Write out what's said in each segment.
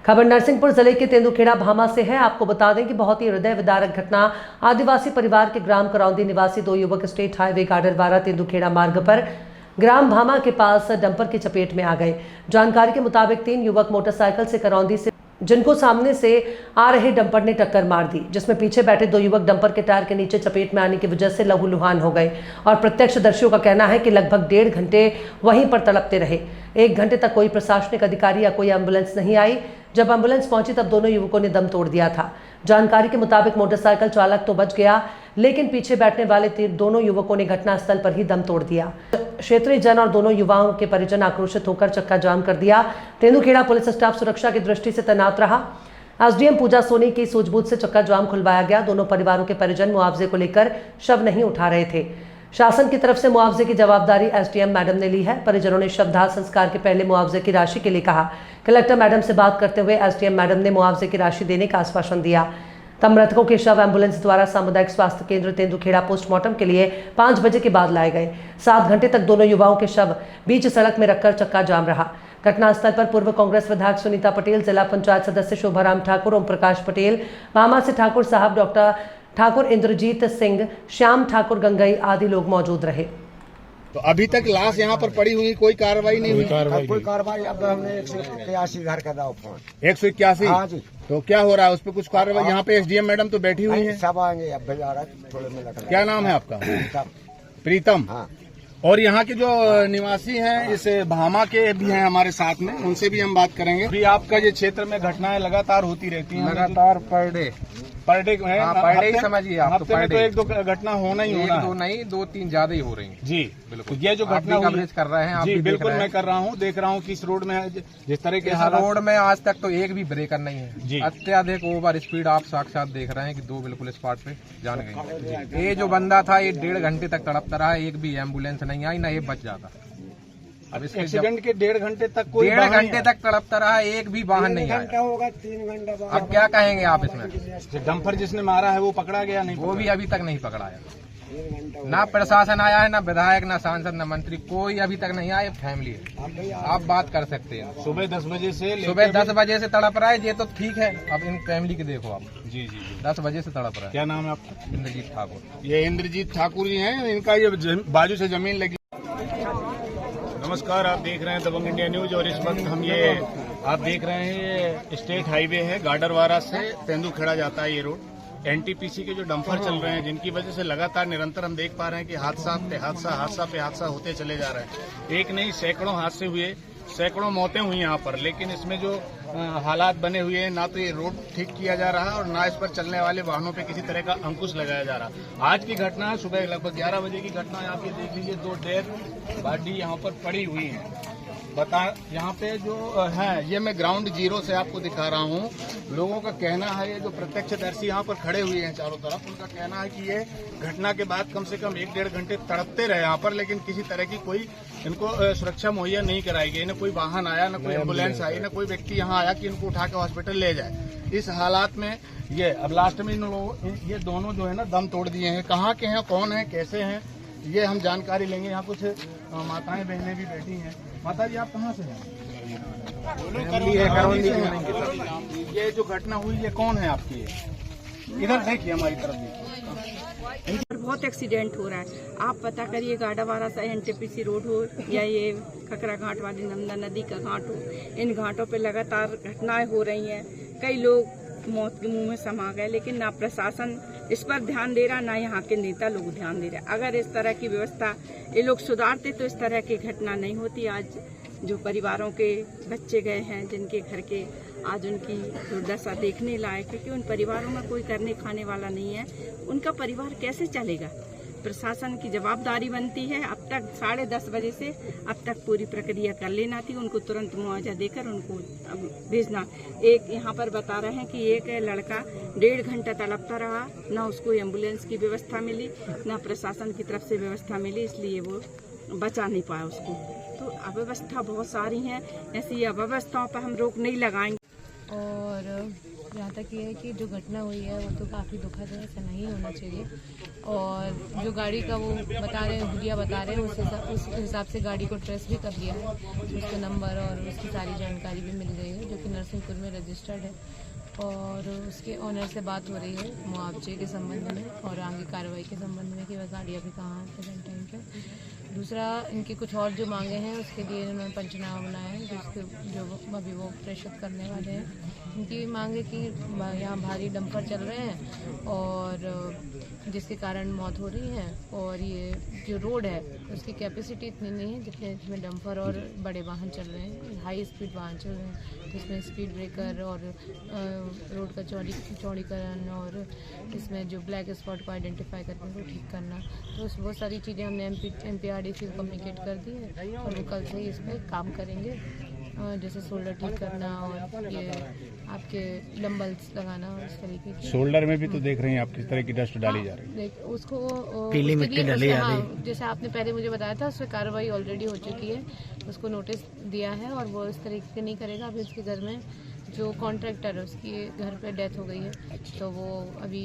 खबर नरसिंहपुर जिले के तेंदुखेड़ा भामा से है। आपको बता दें कि बहुत ही हृदय विदारक घटना आदिवासी परिवार के ग्राम करौंदी निवासी 2 युवक स्टेट हाईवे गाडरवारा तेंदुखेड़ा मार्ग पर ग्राम भामा के पास डंपर की चपेट में आ गए। जानकारी के मुताबिक 3 युवक मोटरसाइकिल से करौंदी से जिनको सामने से आ रहे डंपर ने टक्कर मार दी, जिसमें पीछे बैठे 2 युवक डंपर के टायर के नीचे चपेट में आने की वजह से लहूलुहान हो गए और प्रत्यक्षदर्शियों का कहना है कि लगभग 1.5 घंटे वहीं पर तड़पते रहे। 1 घंटे तक कोई प्रशासनिक अधिकारी या कोई एम्बुलेंस नहीं आई। जब एम्बुलेंस पहुंची तब दोनों युवकों ने दम तोड़ दिया था। जानकारी के मुताबिक मोटरसाइकिल चालक तो बच गया, लेकिन पीछे बैठने वाले दोनों युवकों ने घटनास्थल पर ही दम तोड़ दिया। क्षेत्रीय जन और दोनों युवाओं के परिजन आक्रोशित होकर चक्का जाम कर दिया। तेंदुखेड़ा पुलिस स्टाफ सुरक्षा की दृष्टि से तैनात रहा। एसडीएम पूजा सोनी की सूझबूझ से चक्का जाम खुलवाया गया। दोनों परिवारों के परिजन मुआवजे को लेकर शव नहीं उठा रहे थे। शासन की तरफ से मुआवजे की जवाबदारी एसडीएम मैडम ने ली है। परिजनों ने शवदाह संस्कार के पहले मुआवजे की राशि के लिए कहा। कलेक्टर मैडम से बात करते हुए एसडीएम मैडम ने मुआवजे की राशि देने का आश्वासन दिया। तब मृतकों के शव एम्बुलेंस द्वारा सामुदायिक स्वास्थ्य केंद्र तेंदुखेड़ा पोस्टमार्टम के लिए 5 बजे के बाद लाए गए। 7 घंटे तक दोनों युवाओं के शव बीच सड़क में रखकर चक्का जाम रहा। घटनास्थल पर पूर्व कांग्रेस विधायक सुनीता पटेल, जिला पंचायत सदस्य शोभाराम ठाकुर, ओम प्रकाश पटेल, भामा से ठाकुर साहब, डॉक्टर ठाकुर, इंद्रजीत सिंह, श्याम ठाकुर, गंगई आदि लोग मौजूद रहे। तो अभी तक लाश यहाँ पर पड़ी हुई, कोई कार्रवाई नहीं हुई? कोई कार्रवाई। अब हमने 181 घर का दाव फोन 181। हाँ जी। तो क्या हो रहा है उस पर कुछ कार्रवाई? यहाँ पे एसडीएम मैडम तो बैठी हुई है। सब आएंगे, अब भेजा रहा है थोड़े में लग। क्या नाम है आपका? प्रीतम। हाँ। और यहाँ के जो निवासी हैं इस भामा के भी हैं हमारे साथ में, उनसे भी हम बात करेंगे। अभी आपका ये क्षेत्र में घटनाएं लगातार होती रहती हैं? लगातार पर डे है। हाँ, पर डे ही समझिए आप। हफ्ते में तो 1-2 घटना होना ही होना है। 1-2 नहीं, 2-3 ज्यादा ही हो रही हैं। जी बिल्कुल। ये जो घटना कवरेज कर रहे हैं आप? जी बिल्कुल मैं कर रहा हूँ। देख रहा हूँ कि इस रोड में जिस तरह के रोड में आज तक तो एक भी ब्रेकर नहीं है जी। अत्यधिक ओवर स्पीड आप साक्षात देख रहे हैं कि 2 बिल्कुल स्पॉट पे जान गए। ये जो बंदा था ये 1.5 घंटे तक तड़पता रहा। एक भी एम्बुलेंस नहीं आई, ना ये बच जाता। अब इस एक्सीडेंट के 1.5 घंटे तक 1.5 घंटे तक तड़पता रहा, एक भी वाहन नहीं आया। होगा 3 घंटा। अब क्या कहेंगे आप इसमें? जो डंपर जिसने मारा है वो पकड़ा गया नहीं? वो भी अभी तक नहीं पकड़ा है। ना प्रशासन आया है, ना विधायक, ना सांसद, ना मंत्री, कोई अभी तक नहीं आया। फैमिली है, आप बात कर सकते हैं। सुबह 10 बजे से सुबह 10 बजे से तड़प रहा है। ये तो ठीक है, अब इन फैमिली के देखो आप। जी जी 10 बजे से तड़प रहा है। क्या नाम है आपका? इंद्रजीत ठाकुर। ये इंद्रजीत ठाकुर जी हैं। इनका ये बाजू से जमीन लगी। नमस्कार, आप देख रहे हैं दबंग इंडिया न्यूज और इस वक्त हम आप देख रहे हैं ये स्टेट हाईवे है, गाडरवारा से तेंदुखेड़ा जाता है ये रोड। एनटीपीसी के जो डंपर चल रहे हैं जिनकी वजह से लगातार निरंतर हम देख पा रहे हैं कि हादसा पे हादसा होते चले जा रहे हैं। एक नहीं, सैकड़ों हादसे हुए, सैकड़ों मौतें हुई यहाँ पर। लेकिन इसमें जो हालात बने हुए हैं, ना तो ये रोड ठीक किया जा रहा है और ना इस पर चलने वाले वाहनों पे किसी तरह का अंकुश लगाया जा रहा। आज की घटना है, सुबह लगभग 11 बजे की घटना है। आप ये देख लीजिए 2 डेड बॉडी यहाँ पर पड़ी हुई है। यहाँ पे जो है ये मैं ग्राउंड जीरो से आपको दिखा रहा हूँ। लोगों का कहना है, ये जो प्रत्यक्षदर्शी यहाँ पर खड़े हुए हैं चारों तरफ, उनका कहना है कि ये घटना के बाद कम से कम 1-1.5 घंटे तड़पते रहे यहाँ पर, लेकिन किसी तरह की कोई इनको सुरक्षा मुहैया नहीं कराई गई। न कोई वाहन आया, न कोई एम्बुलेंस आई, न कोई व्यक्ति यहाँ आया कि इनको उठा के हॉस्पिटल ले जाए। इस हालात में ये अब लास्ट में ये दोनों जो है ना दम तोड़ दिए हैं। कहाँ के हैं, कौन है, कैसे हैं, ये हम जानकारी लेंगे। यहाँ कुछ माताएं बहनें भी बैठी हैं। माता जी आप कहाँ से हैं? ये जो घटना हुई ये कौन है आपकी? इधर देखिए, हमारी तरफ देखिए। बहुत एक्सीडेंट हो रहा है। आप पता करिए, गाडरवारा से एनटीपीसी रोड हो या ये खकरा घाट वाली नर्मदा नदी का घाट हो, इन घाटों पे लगातार घटनाएं हो रही हैं। कई लोग मौत के मुंह में समा गए, लेकिन ना प्रशासन इस पर ध्यान दे रहा, ना यहाँ के नेता लोग ध्यान दे रहे। अगर इस तरह की व्यवस्था ये लोग सुधारते तो इस तरह की घटना नहीं होती। आज जो परिवारों के बच्चे गए हैं, जिनके घर के आज उनकी दुर्दशा देखने लायक है कि उन परिवारों में कोई करने खाने वाला नहीं है, उनका परिवार कैसे चलेगा? प्रशासन की जवाबदारी बनती है। अब तक 10:30 बजे से अब तक पूरी प्रक्रिया कर लेना थी, उनको तुरंत मुआवजा देकर उनको भेजना। एक यहाँ पर बता रहे हैं कि एक लड़का 1.5 घंटा तड़पता रहा, ना उसको एम्बुलेंस की व्यवस्था मिली, ना प्रशासन की तरफ से व्यवस्था मिली, इसलिए वो बचा नहीं पाया उसको। तो अव्यवस्था बहुत सारी हैं, ऐसी अव्यवस्थाओं पर हम रोक नहीं लगाएंगे। और जहाँ तक ये है कि जो घटना हुई है वो तो काफ़ी दुखद है, ऐसा नहीं होना चाहिए। और जो गाड़ी का वो बता रहे हैं, हुलिया बता रहे हैं, उस हिसाब से गाड़ी को ट्रेस भी कर लिया है, उसके नंबर और उसकी सारी जानकारी भी मिल गई है, जो कि नरसिंहपुर में रजिस्टर्ड है। और उसके ऑनर से बात हो रही है मुआवजे के संबंध में और आगे कार्रवाई के संबंध में कि वह गाड़ी अभी कहाँ है प्रेजेंट टाइम पे। दूसरा, इनकी कुछ और जो मांगे हैं उसके लिए इन्होंने पंचनामा बनाया है, जो अभी वो प्रेषित करने वाले हैं। इनकी मांग है कि यहाँ भारी डंपर चल रहे हैं और जिसके कारण मौत हो रही है, और ये जो रोड है उसकी कैपेसिटी इतनी नहीं है जिसमें डंपर और बड़े वाहन चल रहे हैं, हाई स्पीड वाहन चल रहे हैं, जिसमें स्पीड ब्रेकर और रोड का चौड़ीकरण और इसमें जो ब्लैक स्पॉट को आइडेंटिफाई करके उनको ठीक करना, तो वो सारी चीज़ें हमने MPRDC को कम्युनिकेट कर दी है और वो कल से ही इस पर काम करेंगे। जैसे शोल्डर ठीक करना और ये आपके डंबल्स लगाना और इस तरीके की। शोल्डर में भी तो देख रहे हैं आप किस तरह की डस्ट डाली जा रही है। उसको पीली मिट्टी डाली जा रही है। जैसे आपने पहले मुझे बताया था, उस पर कार्रवाई ऑलरेडी हो चुकी है, उसको नोटिस दिया है और वो इस तरीके से नहीं करेगा। अभी उसके घर में जो कॉन्ट्रैक्टर है उसकी घर पे डेथ हो गई है, तो वो अभी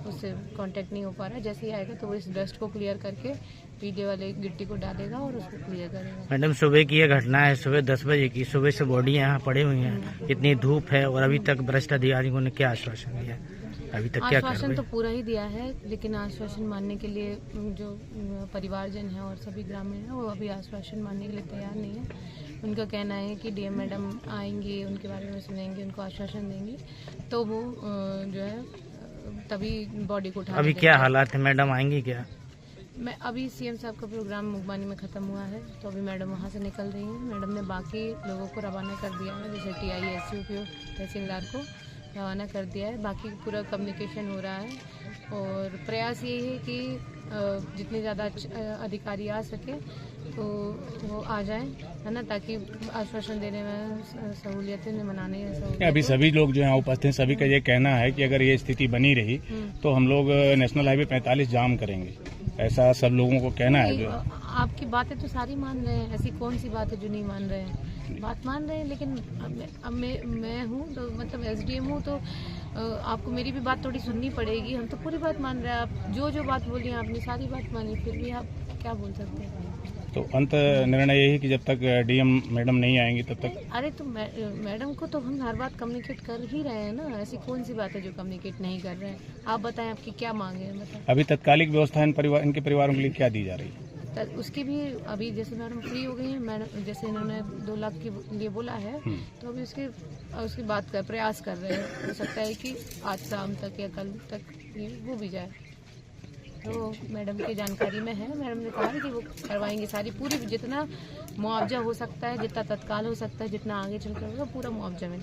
उससे कांटेक्ट नहीं हो पा रहा है। जैसे ही आएगा तो वो इस डस्ट को क्लियर करके पीले वाले गिट्टी को डालेगा और उसको क्लियर करेगा। मैडम, सुबह की ये घटना है, सुबह 10 बजे की। सुबह से बॉडी यहाँ पड़ी हुई है, इतनी धूप है और अभी तक भ्रष्ट अधिकारियों ने क्या आश्वासन दिया? अभी तक क्या आश्वासन तो पूरा ही दिया है, लेकिन आश्वासन मानने के लिए जो परिवारजन है और सभी ग्रामीण है वो अभी आश्वासन मानने के लिए तैयार नहीं है। उनका कहना है कि DM मैडम आएंगे, उनके बारे में सुनेंगे, उनको आश्वासन देंगे, तो वो जो है तभी बॉडी को उठा। अभी क्या हालात है? मैडम आएंगी क्या? मैं अभी CM साहब का प्रोग्राम मुगबानी में ख़त्म हुआ है, तो अभी मैडम वहाँ से निकल रही हैं। मैडम ने बाकी लोगों को रवाना कर दिया है, जैसे TI SUPO तहसीलदार को रवाना कर दिया है। बाकी पूरा कम्युनिकेशन हो रहा है और प्रयास यही है कि जितने ज़्यादा अधिकारी आ सके तो वो आ जाएं, है ना, ताकि आश्वासन देने में सहूलियतें मनाने में अभी सभी लोग जो हैं उपस्थित हैं, सभी का ये कहना है कि अगर ये स्थिति बनी रही तो हम लोग नेशनल हाईवे 45 जाम करेंगे, ऐसा सब लोगों को कहना है। जो आपकी बातें तो सारी मान रहे हैं, ऐसी कौन सी बात है जो नहीं मान रहे हैं? बात मान रहे हैं, लेकिन अब मैं हूँ तो मतलब SDM हूँ, तो आपको मेरी भी बात थोड़ी सुननी पड़ेगी। हम तो पूरी बात मान रहे हैं, आप जो बात बोली हैं आपने सारी बात मानी, फिर भी आप क्या बोल सकते हैं? तो अंत निर्णय यही कि जब तक DM मैडम नहीं आएंगी तब तक। अरे तो मैडम को तो हम हर बात कम्युनिकेट कर ही रहे हैं ना, ऐसी कौन सी बात है जो कम्युनिकेट नहीं कर रहे हैं? आप बताएं, आपकी क्या मांग है बताएं। अभी तत्कालिक व्यवस्था इनके परिवारों के लिए क्या दी जा रही है? उसकी भी अभी जैसे मैडम फ्री हो गई है, मैडम जैसे इन्होंने 2 लाख के लिए बोला है, तो अभी उसकी बात का प्रयास कर रहे हैं। हो सकता है कि आज शाम तक या कल तक ये हो भी जाए, तो मैडम की जानकारी में है। मैडम ने कहा कि वो करवाएंगे सारी पूरी, जितना मुआवजा हो सकता है, जितना तत्काल हो सकता है, जितना आगे चलकर होगा, पूरा मुआवजा मिलेगा।